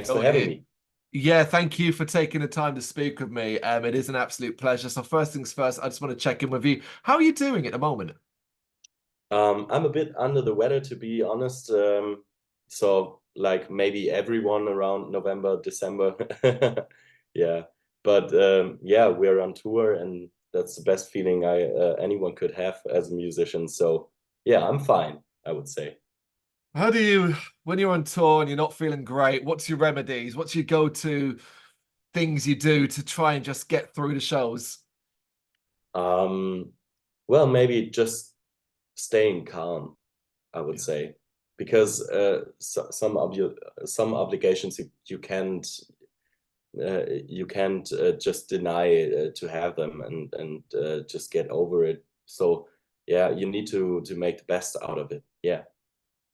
Thanks for Oh, having me. yeah, thank you for taking the time to speak with me. It is an absolute pleasure. So first things first, I just want to check in with you. How are you doing at the moment? I'm a bit under the weather, to be honest. So like maybe everyone around November, December. Yeah. But yeah, we're on tour and that's the best feeling I anyone could have as a musician. So yeah, I'm fine, I would say. How do you, when you're on tour and you're not feeling great, what's your remedies? What's your go-to things you do to try and just get through the shows? Um, well, maybe just staying calm, I would Yeah. say, because some obligations you can't just deny to have them and just get over it. So yeah, you need to make the best out of it. Yeah,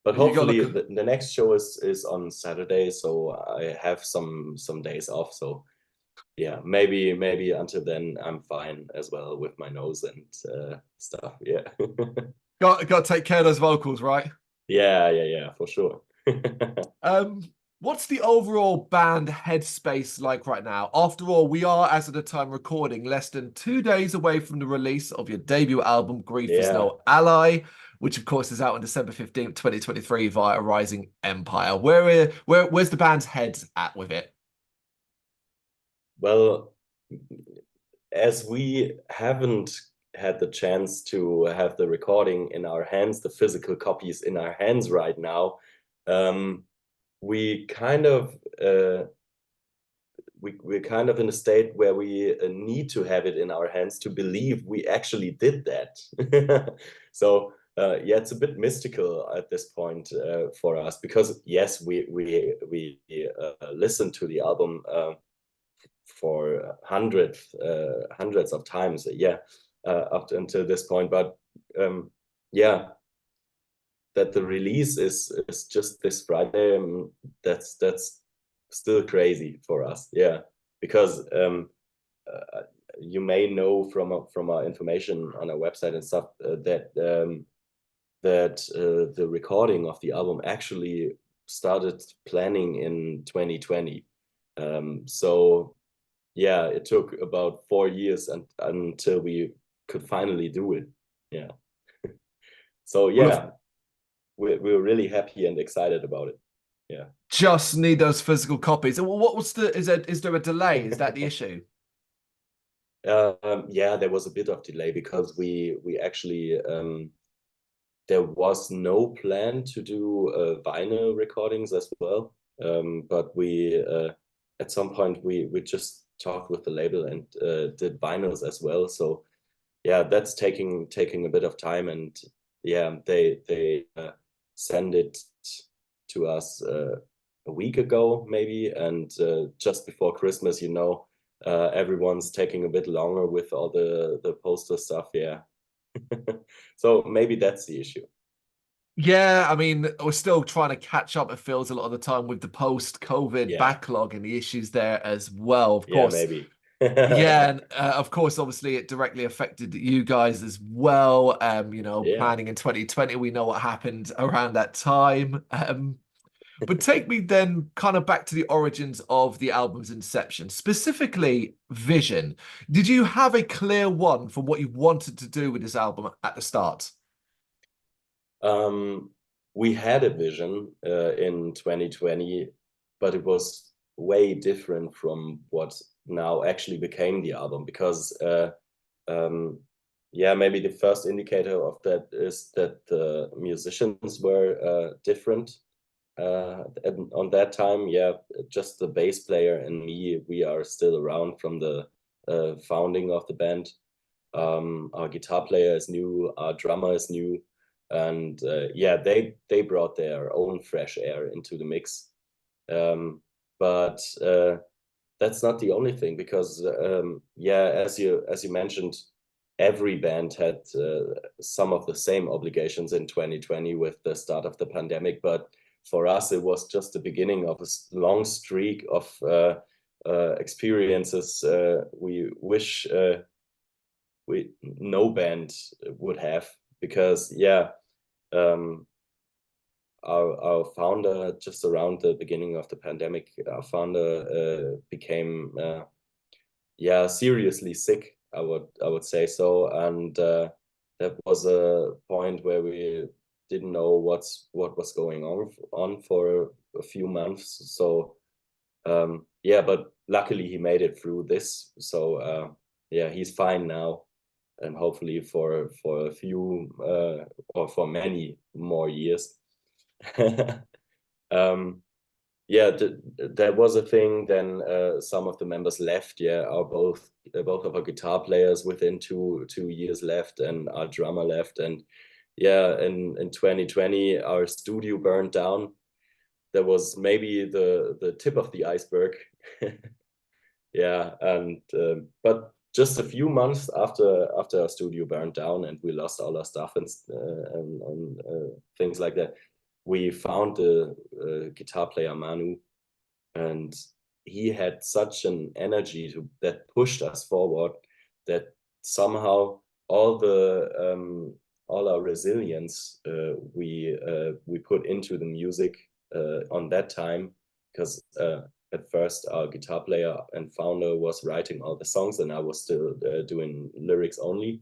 but You got to hopefully look. the next show is on Saturday, so I have some days off. So yeah, maybe until then I'm fine as well with my nose and stuff. Yeah. Got to take care of those vocals, right? Yeah, for sure. Um, what's the overall band headspace like right now? After all, we are, as of the time recording, less than 2 days away from the release of your debut album, Grief Is Yeah. No Ally, which of course is out on December 15th, 2023 via Rising Empire. Where's the band's head at with it? Well, as we haven't had the chance to have the recording in our hands, the physical copies in our hands right now, um, we kind of we're kind of in a state where we need to have it in our hands to believe we actually did that. So yeah, it's a bit mystical at this point for us because yes, we listened to the album for hundreds of times, yeah, up until this point. But yeah, that the release is just this Friday. That's still crazy for us, yeah, because you may know from our information on our website and stuff that the recording of the album actually started planning in 2020. So yeah, it took about 4 years until we could finally do it. Yeah. So Well, of yeah, we're really happy and excited about it. Yeah. just need those physical copies. What was the is there a delay? Is that the issue? Yeah, there was a bit of delay because we actually there was no plan to do vinyl recordings as well. But we at some point we just talked with the label and did vinyls as well. So yeah, that's taking a bit of time, and yeah, they send it to us a week ago maybe, and just before Christmas, everyone's taking a bit longer with all the poster stuff. Yeah. So maybe that's the issue. Yeah, I mean, we're still trying to catch up, it feels a lot of the time with the post-COVID Yeah, backlog and the issues there as well. Of yeah, course, maybe. yeah, and of course, obviously, it directly affected you guys as well. Yeah. Planning in 2020, we know what happened around that time. But take me then kind of back to the origins of the album's inception, specifically Vision. Did you have a clear one for what you wanted to do with this album at the start? Um, we had a vision in 2020, but it was way different from what now actually became the album because um, yeah, maybe the first indicator of that is that the musicians were different on that time. Yeah, just the bass player and me, we are still around from the founding of the band. Our guitar player is new, our drummer is new, and yeah, they brought their own fresh air into the mix. But that's not the only thing because yeah, as you mentioned, every band had some of the same obligations in 2020 with the start of the pandemic. But for us, it was just the beginning of a long streak of experiences we wish we no band would have because yeah, um, our founder, just around the beginning of the pandemic, our founder became seriously sick, I would say so, and that was a point where we didn't know what was going on for a few months. So but luckily he made it through this. So he's fine now, and hopefully for a few or for many more years. There was a thing. Then some of the members left. Both of our guitar players within two years left, and our drummer left. And in 2020 our studio burned down. That was maybe the tip of the iceberg. But just a few months after our studio burned down and we lost all our stuff and things like that, we found the guitar player Manu, and he had such an energy that pushed us forward, that somehow all our resilience we put into the music on that time, because at first our guitar player and founder was writing all the songs and I was still doing lyrics only.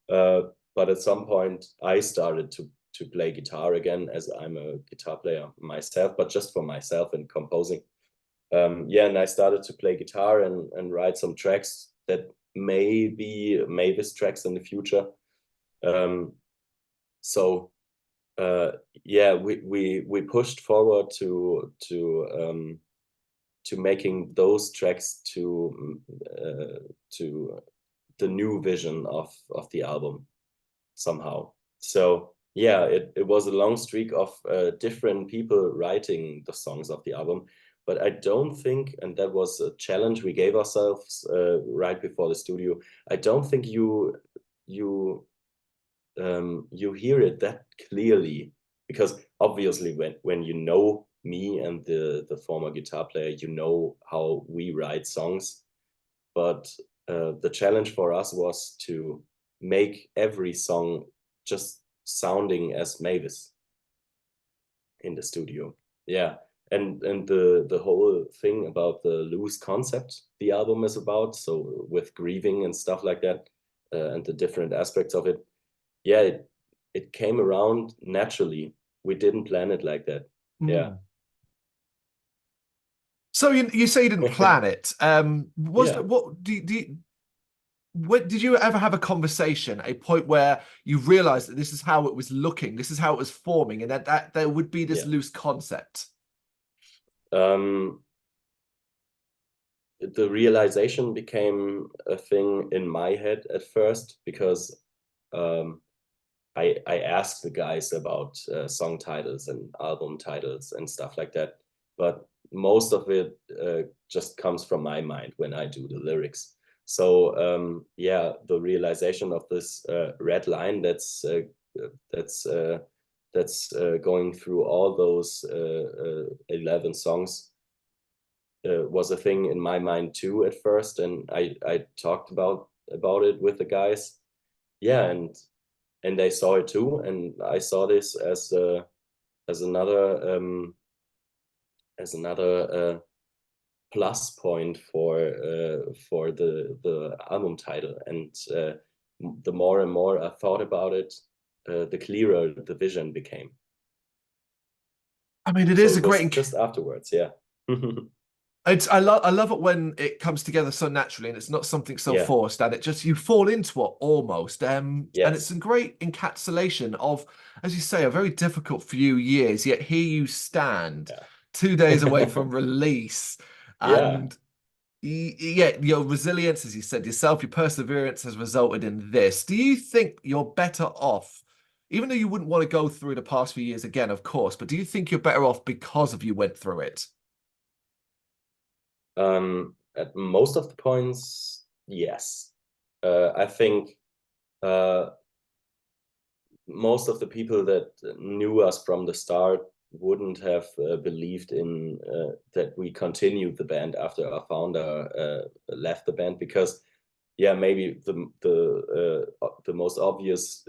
But at some point I started to play guitar again, as I'm a guitar player myself, but just for myself and composing. And I started to play guitar and write some tracks that may be Mavis tracks in the future. We pushed forward to making those tracks to the new vision of the album somehow. So it was a long streak of different people writing the songs of the album. But I don't think, and that was a challenge we gave ourselves right before the studio, I don't think you hear it that clearly, because obviously when you know me and the former guitar player, you know how we write songs. But the challenge for us was to make every song just sounding as Mavis in the studio. And the whole thing about the loose concept the album is about, so with grieving and stuff like that, and the different aspects of it, it came around naturally. We didn't plan it like that. So you say you didn't plan it. Did you ever have a conversation, a point where you realized that this is how it was looking, this is how it was forming, and that there would be this loose concept? The realization became a thing in my head at first, because I asked the guys about song titles and album titles and stuff like that, but most of it just comes from my mind when I do the lyrics. So the realization of this red line that's going through all those 11 songs was a thing in my mind too at first, and I talked about it with the guys, and they saw it too, and I saw this as another plus point for the album title. And the more and more I thought about it, the clearer the vision became. I mean, it is a great just afterwards. I love it when it comes together so naturally and it's not something so forced, and it just, you fall into it almost. And it's a great encapsulation of, as you say, a very difficult few years, yet here you stand 2 days away from release. And your resilience, as you said yourself, your perseverance has resulted in this. Do you think you're better off, even though you wouldn't want to go through the past few years again, of course, but do you think you're better off because of you went through it? At most of the points, yes. I think most of the people that knew us from the start wouldn't have believed in that we continued the band after our founder left the band, because maybe the most obvious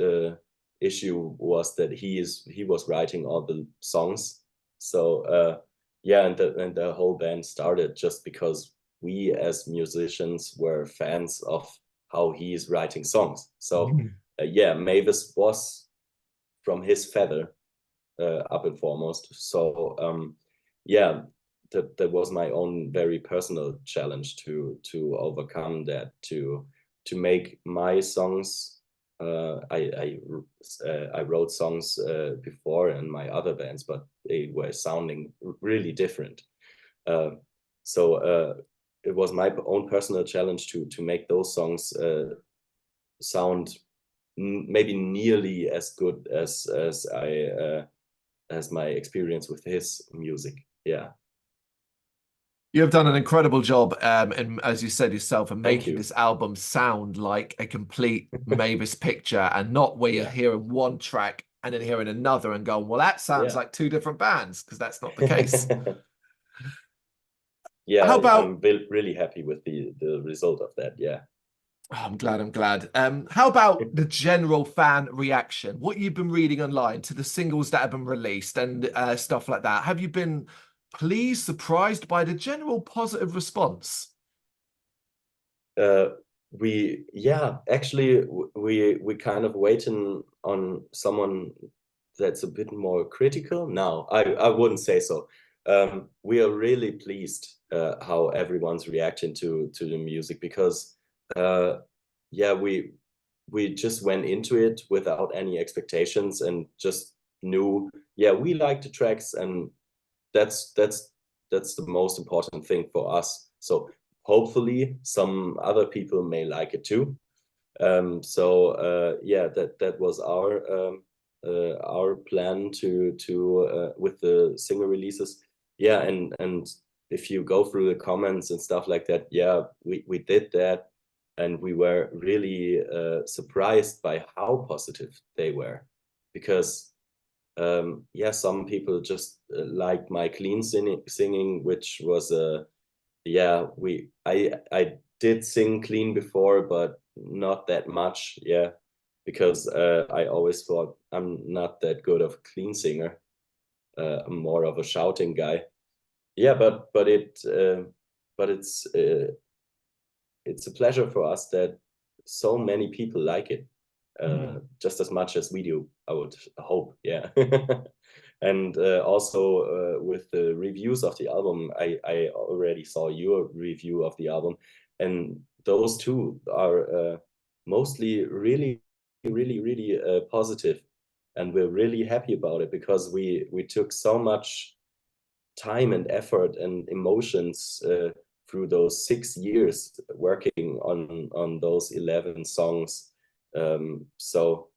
issue was that he was writing all the songs. So yeah, and the whole band started just because we as musicians were fans of how he is writing songs. So yeah, Mavis was from his feather up and foremost. So yeah, that was my own very personal challenge to overcome that, to make my songs. I wrote songs before in my other bands, but they were sounding really different. So it was my own personal challenge to make those songs sound maybe nearly as good as my experience with his music. Yeah. You have done an incredible job, and as you said yourself, in making this album sound like a complete Mavis picture, and not where you're hearing one track and then hearing another and going, well, that sounds like two different bands, because that's not the case. Yeah, how about, I'm really happy with the result of that. Yeah. Oh, I'm glad. How about the general fan reaction? What you've been reading online to the singles that have been released and stuff like that. Have you been pleased, surprised by the general positive response? Actually, we kind of waiting on someone that's a bit more critical. No, I wouldn't say so. We are really pleased how everyone's reacting to the music, because yeah, we just went into it without any expectations and just knew, yeah, we like the tracks, and that's the most important thing for us. So hopefully some other people may like it too. So yeah, that was our plan to with the single releases. Yeah, and if you go through the comments and stuff like that, yeah, we did that, and we were really surprised by how positive they were, because yeah, some people just liked my clean singing, which was yeah, I did sing clean before, but not that much. Yeah, because I always thought I'm not that good of a clean singer. I'm more of a shouting guy. Yeah, but it's a pleasure for us that so many people like it, just as much as we do, I would hope. Yeah. And also with the reviews of the album, I already saw your review of the album, and those two are mostly really positive, and we're really happy about it, because we took so much time and effort and emotions through those 6 years working on those 11 songs. So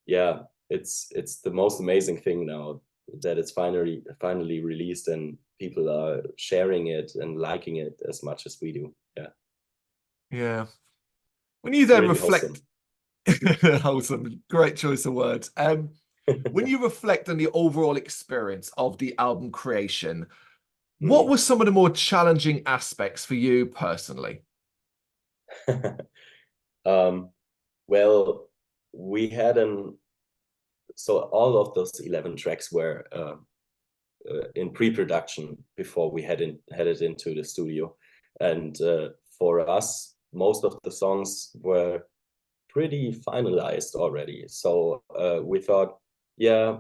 yeah, it's the most amazing thing now that it's finally released, and people are sharing it and liking it as much as we do. Yeah. When you then really reflect, wholesome, great choice of words. When you reflect on the overall experience of the album creation, what were some of the more challenging aspects for you personally? Well, we had so all of those 11 tracks were in pre-production before we headed into the studio, and for us, most of the songs were pretty finalized already. So we thought, yeah,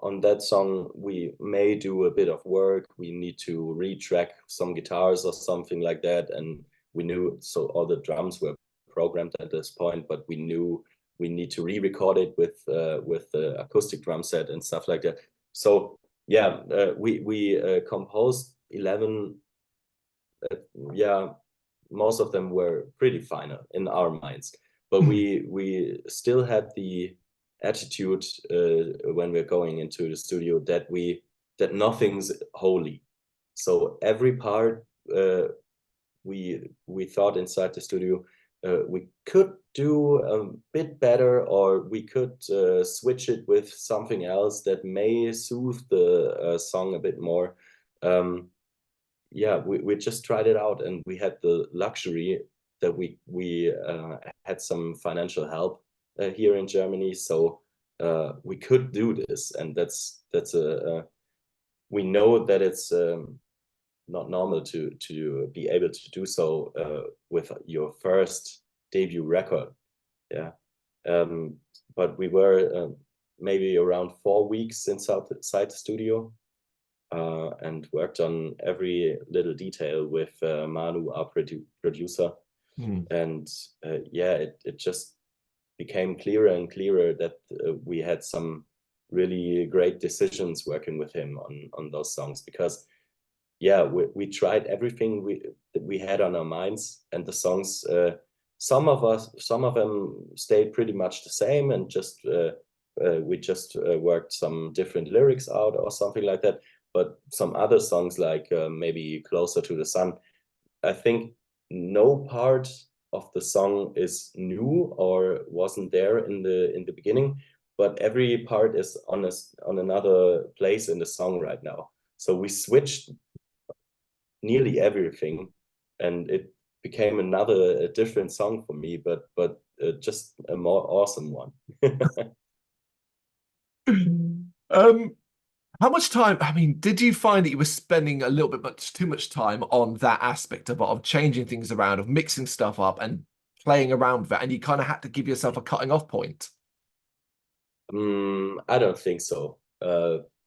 on that song we may do a bit of work. We need to retrack some guitars or something like that, and we knew, so all the drums were programmed at this point, but we knew we need to re-record it with the acoustic drum set and stuff like that. So yeah, we composed 11. Yeah, most of them were pretty final in our minds, but we still had the attitude when we're going into the studio that nothing's holy. So every part we thought inside the studio we could do a bit better, or we could switch it with something else that may soothe the song a bit more. Yeah, we just tried it out, and we had the luxury that we had some financial help here in Germany, so we could do this, and that's we know that it's not normal to be able to do so with your first debut record. Yeah. But we were maybe around 4 weeks inside the studio, and worked on every little detail with Manu, our producer. And yeah, it just became clearer and clearer that we had some really great decisions working with him on those songs, because yeah, we tried everything we had on our minds, and the songs, some of them stayed pretty much the same, and just we just worked some different lyrics out or something like that. But some other songs, like maybe Closer to the Sun, I think no part of the song is new or wasn't there in the beginning, but every part is on another place in the song right now. So we switched nearly everything, and it became a different song for me, but just a more awesome one. How much time, I mean, did you find that you were spending a little bit too much time on that aspect of changing things around, of mixing stuff up and playing around with that, and you kind of had to give yourself a cutting off point? I don't think so,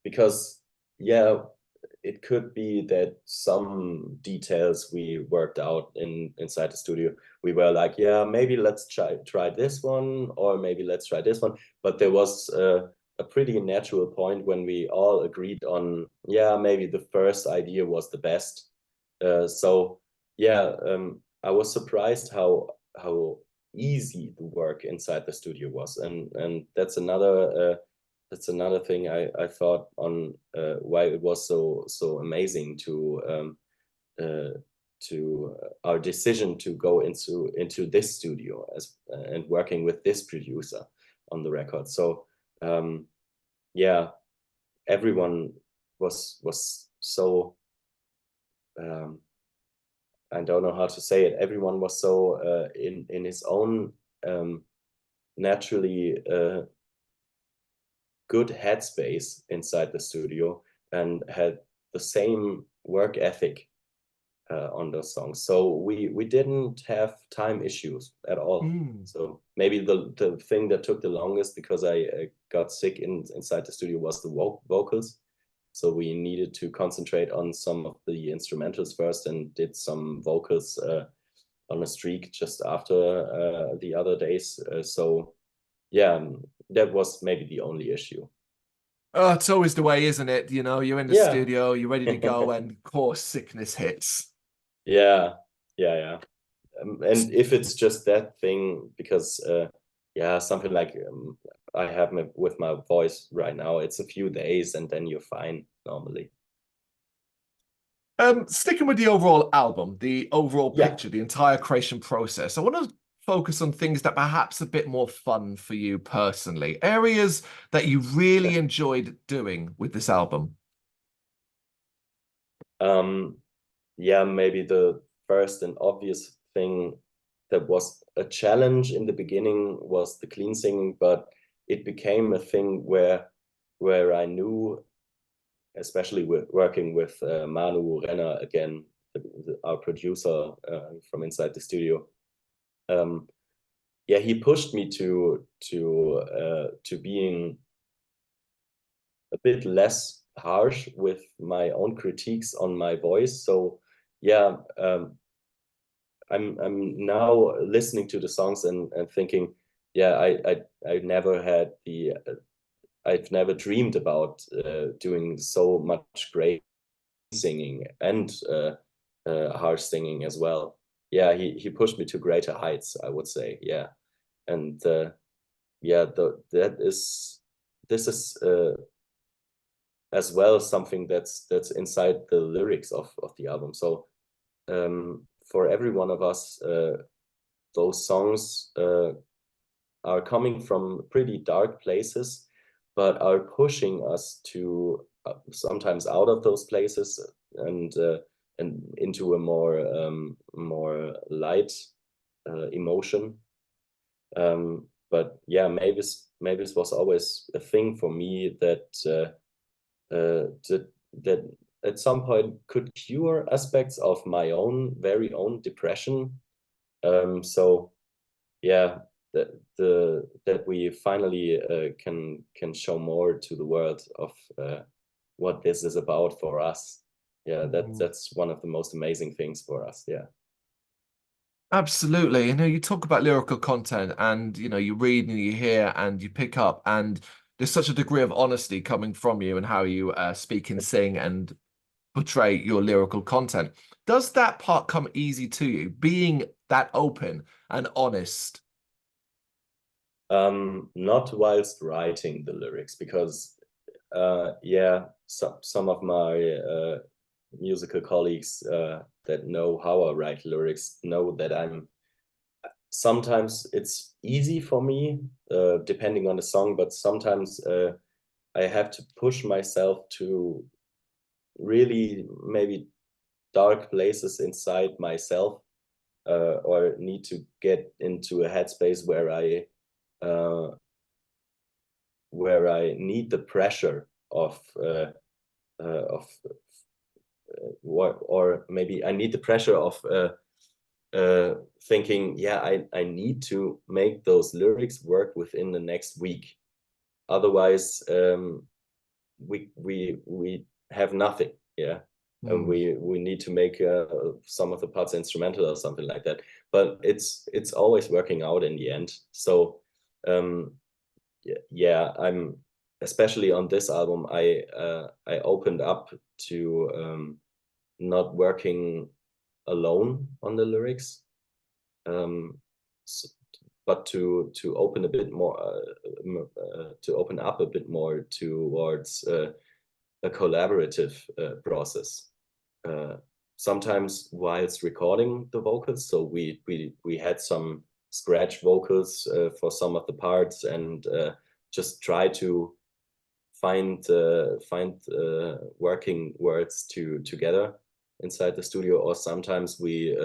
because yeah, it could be that some details we worked out inside the studio, we were like, yeah, maybe let's try this one, or maybe let's try this one. But there was a pretty natural point when we all agreed on, yeah, maybe the first idea was the best. So yeah, I was surprised how easy the work inside the studio was, and that's another thing I thought on why it was so amazing to our decision to go into this studio and working with this producer on the record. So yeah, everyone was so I don't know how to say it. Everyone was so in his own naturally good headspace inside the studio, and had the same work ethic on those songs. So we didn't have time issues at all. So maybe the thing that took the longest, because I got sick inside the studio, was the vocals. So we needed to concentrate on some of the instrumentals first, and did some vocals on a streak just after the other days. So yeah, that was maybe the only issue. Oh, it's always the way, isn't it? You know, you're in the Yeah. studio, you're ready to go, and of course, sickness hits. Yeah. And if it's just that thing, because yeah, something like I have with my voice right now, it's a few days and then you're fine normally. Sticking with the overall album, the overall Yeah. picture, the entire creation process, I want to focus on things that perhaps a bit more fun for you personally, areas that you really enjoyed doing with this album. Yeah, maybe the first and obvious thing that was a challenge in the beginning was the clean singing, but it became a thing where I knew, especially with working with Manu Renner again, our producer from inside the studio. Yeah, he pushed me to being a bit less harsh with my own critiques on my voice. So yeah, I'm now listening to the songs and thinking, yeah, I never had the I've never dreamed about doing so much great singing and harsh singing as well. Yeah, he pushed me to greater heights, I would say. Yeah, and yeah, this is as well something that's inside the lyrics of the album. So for every one of us, those songs are coming from pretty dark places, but are pushing us to sometimes out of those places and into a more light emotion. but yeah, Mavis was always a thing for me that that at some point could cure aspects of my own very own depression. So yeah, that we finally can show more to the world of what this is about for us. Yeah, that's one of the most amazing things for us. Yeah. Absolutely. You know, you talk about lyrical content and, you know, you read and you hear and you pick up, and there's such a degree of honesty coming from you and how you speak and sing and portray your lyrical content. Does that part come easy to you, being that open and honest? Not whilst writing the lyrics, because yeah, some of my musical colleagues that know how I write lyrics know that sometimes it's easy for me, depending on the song, but sometimes I have to push myself to really maybe dark places inside myself, or need to get into a headspace where I need the pressure of or maybe I need the pressure of thinking, yeah, I need to make those lyrics work within the next week. Otherwise, we have nothing. Yeah. And we need to make some of the parts instrumental or something like that. But it's always working out in the end. So yeah, I'm especially on this album, I opened up to not working alone on the lyrics, but to open a bit more, to open up a bit more towards a collaborative process. Sometimes whilst recording the vocals, so we had some scratch vocals for some of the parts, and just try to find working words together inside the studio. Or sometimes we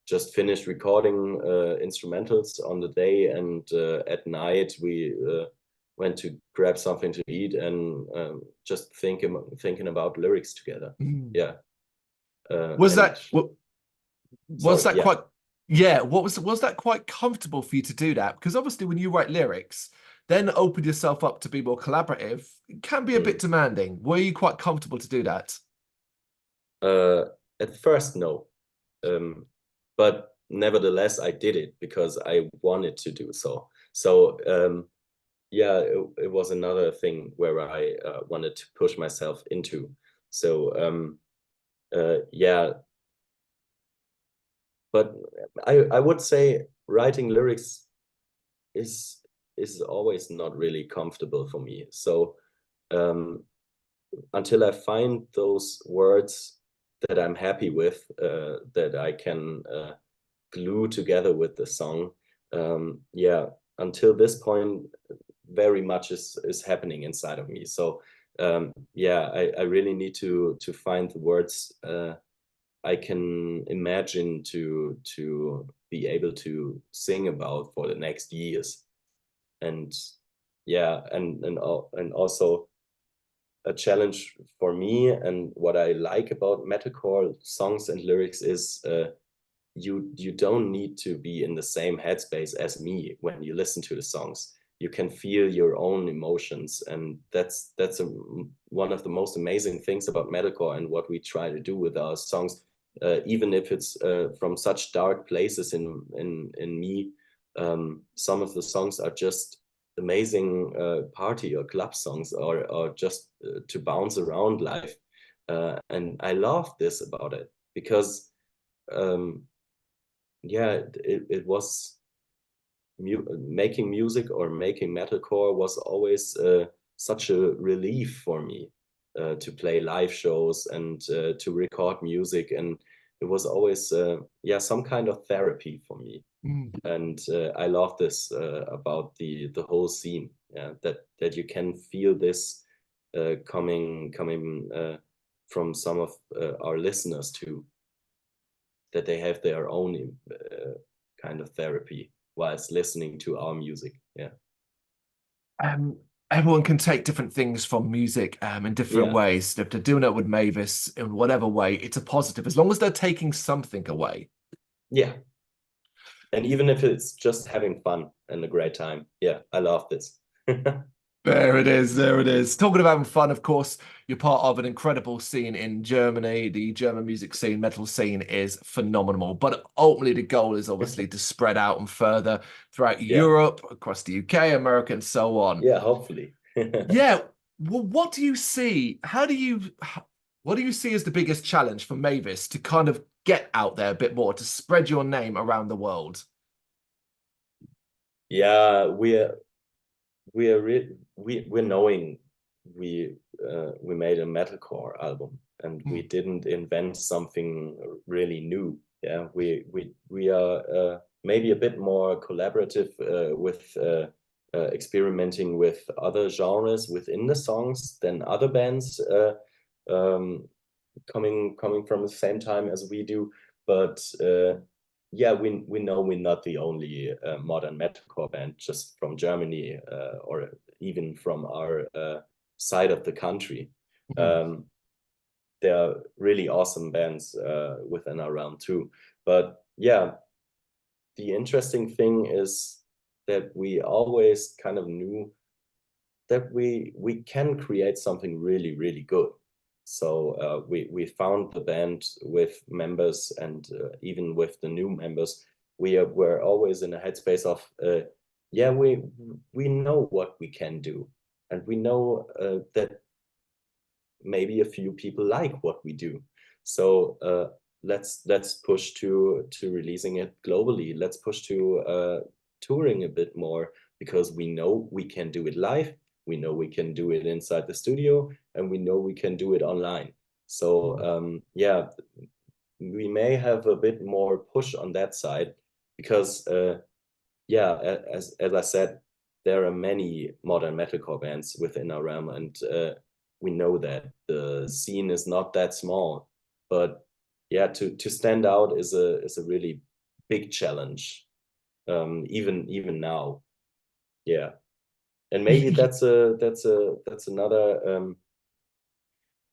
just finished recording instrumentals on the day, and at night we went to grab something to eat and just thinking about lyrics together. Yeah. Was that yeah. quite, yeah, was that quite comfortable for you to do that? Because obviously when you write lyrics, then open yourself up to be more collaborative, it can be a bit demanding. Were you quite comfortable to do that? At first, no. But nevertheless, I did it because I wanted to do so. So yeah, it was another thing where I wanted to push myself into. So yeah, but I would say writing lyrics is always not really comfortable for me. So until I find those words that I'm happy with, that I can glue together with the song, yeah, until this point, very much is happening inside of me. So yeah, I really need to find the words I can imagine to be able to sing about for the next years. And yeah, and also a challenge for me, and what I like about metalcore songs and lyrics is you don't need to be in the same headspace as me when you listen to the songs. You can feel your own emotions, and that's one of the most amazing things about metalcore and what we try to do with our songs. Even if it's from such dark places in me, some of the songs are just amazing party or club songs, or just to bounce around life. And I love this about it, because yeah, it was making music or making metalcore was always such a relief for me, to play live shows and to record music, and it was always yeah, some kind of therapy for me. And I love this about the whole scene, yeah, that you can feel this coming from some of our listeners too, that they have their own kind of therapy whilst listening to our music. Yeah. Um, Everyone can take different things from music in different Yeah. ways. If they're doing it with Mavis in whatever way, it's a positive as long as they're taking something away. Yeah. And even if it's just having fun and a great time. Yeah, I love this. There it is. There it is. Talking about having fun, of course, you're part of an incredible scene in Germany. The German music scene, metal scene is phenomenal. But ultimately, the goal is obviously to spread out and further throughout Yeah. Europe, across the UK, America, and so on. Yeah, hopefully. Yeah. Well, what do you see? What do you see as the biggest challenge for Mavis to kind of get out there a bit more, to spread your name around the world? Yeah, we're knowing we made a metalcore album and we Hmm. didn't invent something really new. Yeah, we are maybe a bit more collaborative with experimenting with other genres within the songs than other bands um, coming from the same time as we do. But yeah, we know we're not the only modern metalcore band just from Germany or even from our side of the country. Hmm. There are really awesome bands within our realm too. But yeah, the interesting thing is that we always kind of knew that we can create something really good. So we found the band with members and even with the new members, were always in a headspace of yeah, we know what we can do, and we know that maybe a few people like what we do. So let's push to releasing it globally. Let's push to touring a bit more because we know we can do it live. We know we can do it inside the studio, and we know we can do it online. So yeah, we may have a bit more push on that side because yeah, as I said, there are many modern metalcore bands within our realm, and we know that the scene is not that small. But yeah, to stand out is a really big challenge, even now. Yeah, and maybe that's another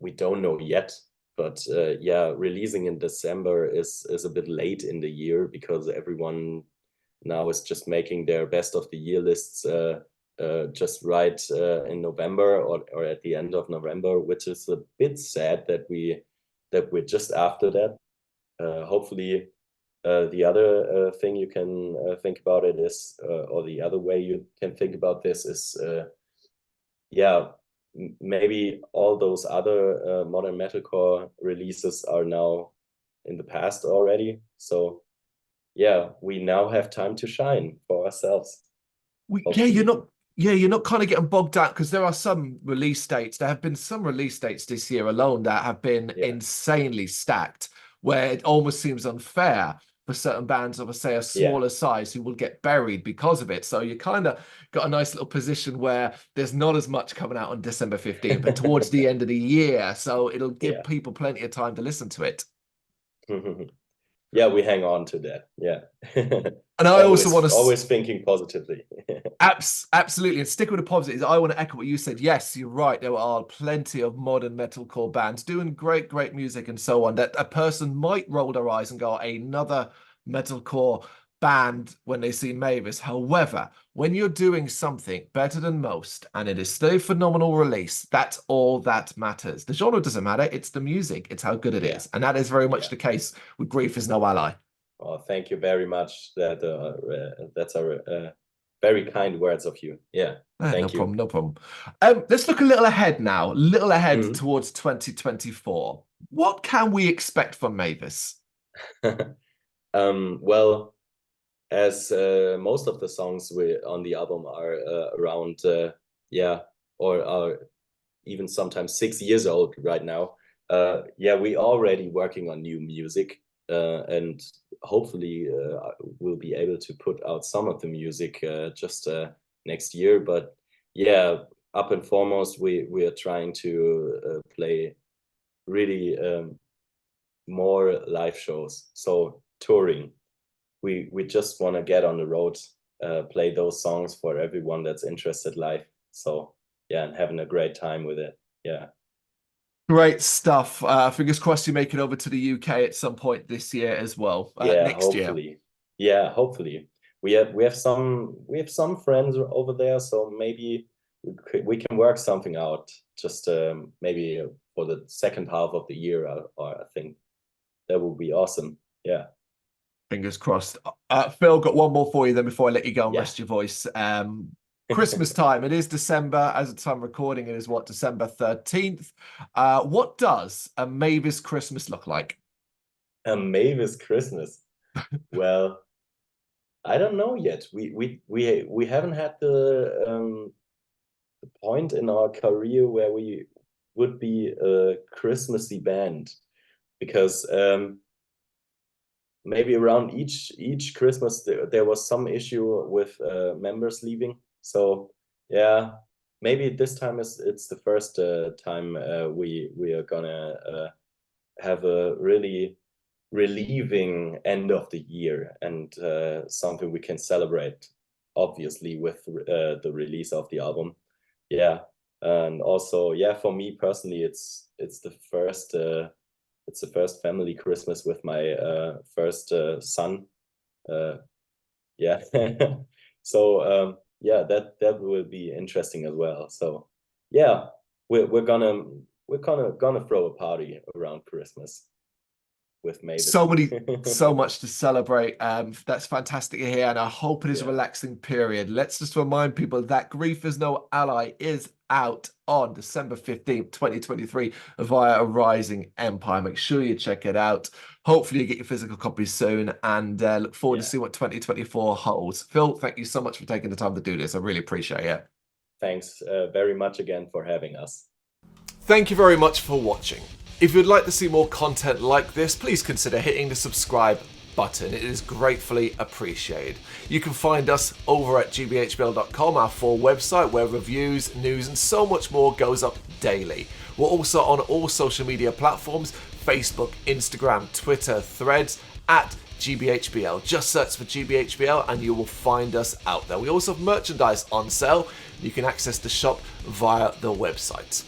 we don't know yet. But yeah, releasing in December is a bit late in the year because everyone now is just making their best of the year lists just right in November or at the end of November, which is a bit sad that we're just after that. Hopefully, the other thing you can think about it is, or the other way you can think about this is, yeah, maybe all those other modern metalcore releases are now in the past already. So yeah, we now have time to shine for ourselves, Yeah, hopefully. you're not kind of getting bogged down because there are some release dates. There have been some release dates this year alone that have been Yeah, insanely stacked, where it almost seems unfair for certain bands of, say, a yeah, smaller size who will get buried because of it. So you kind of got a nice little position where there's not as much coming out on December 15th, but towards the end of the year. So it'll give yeah. people plenty of time to listen to it. Yeah, we hang on to that. Yeah. And I also want to Always thinking positively. Absolutely. And sticking with the positives, I want to echo what you said. Yes, you're right. There are plenty of modern metalcore bands doing great music and so on that a person might roll their eyes and go, another metalcore band when they see Mavis. However, when you're doing something better than most and it is still a phenomenal release, that's all that matters. The genre doesn't matter. It's the music. It's how good it Yeah, is. And that is very much yeah. the case with Grief is No Ally. Oh, thank you very much. That's a very kind words of you. Yeah, No thank you. problem, no problem. Let's look a little ahead now, a little ahead Mhm. towards 2024. What can we expect from Mavis? Well, as most of the songs we on the album are around yeah, or are even sometimes 6 years old right now. Yeah, we already working on new music, and hopefully we'll be able to put out some of the music just next year. But yeah, up and foremost, we are trying to play really more live shows. So touring, we just want to get on the road play those songs for everyone that's interested live. So yeah, and having a great time with it. Yeah. Great stuff. Fingers crossed you make it over to the UK at some point this year as well. Yeah, Next year. hopefully. Yeah, hopefully. We have some friends over there, so maybe we can work something out. Just maybe for the second half of the year, or I think that would be awesome. Yeah. Fingers crossed. Phil, got one more for you then before I let you go and Yeah. rest your voice. Christmas time. It is December. As of time recording, it is what, December 13th. What does a Mavis Christmas look like? A Mavis Christmas. Well, I don't know yet. We haven't had the point in our career where we would be a Christmassy band, because maybe around each Christmas there was some issue with members leaving. So yeah, maybe this time it's the first time we are gonna have a really relieving end of the year, and something we can celebrate, obviously, with the release of the album. Yeah, and also, yeah, for me personally, it's the first family Christmas with my first son. Yeah, so yeah, that will be interesting as well. So yeah, we're gonna throw a party around Christmas with Mavis. So much to celebrate. That's fantastic to hear, and I hope it is a relaxing period. Let's just remind people that Grief Is No Ally is out on December 15th, 2023 via A Rising Empire. Make sure you check it out. Hopefully you get your physical copies soon, and look forward to seeing what 2024 holds. Phil, thank you so much for taking the time to do this. I really appreciate it. Thanks very much again for having us. Thank you very much for watching. If you'd like to see more content like this, please consider hitting the subscribe button. It is gratefully appreciated. You can find us over at gbhbl.com, our full website, where reviews, news, and so much more goes up daily. We're also on all social media platforms: Facebook, Instagram, Twitter, Threads, at gbhbl. Just search for gbhbl and you will find us out there. We also have merchandise on sale. You can access the shop via the website.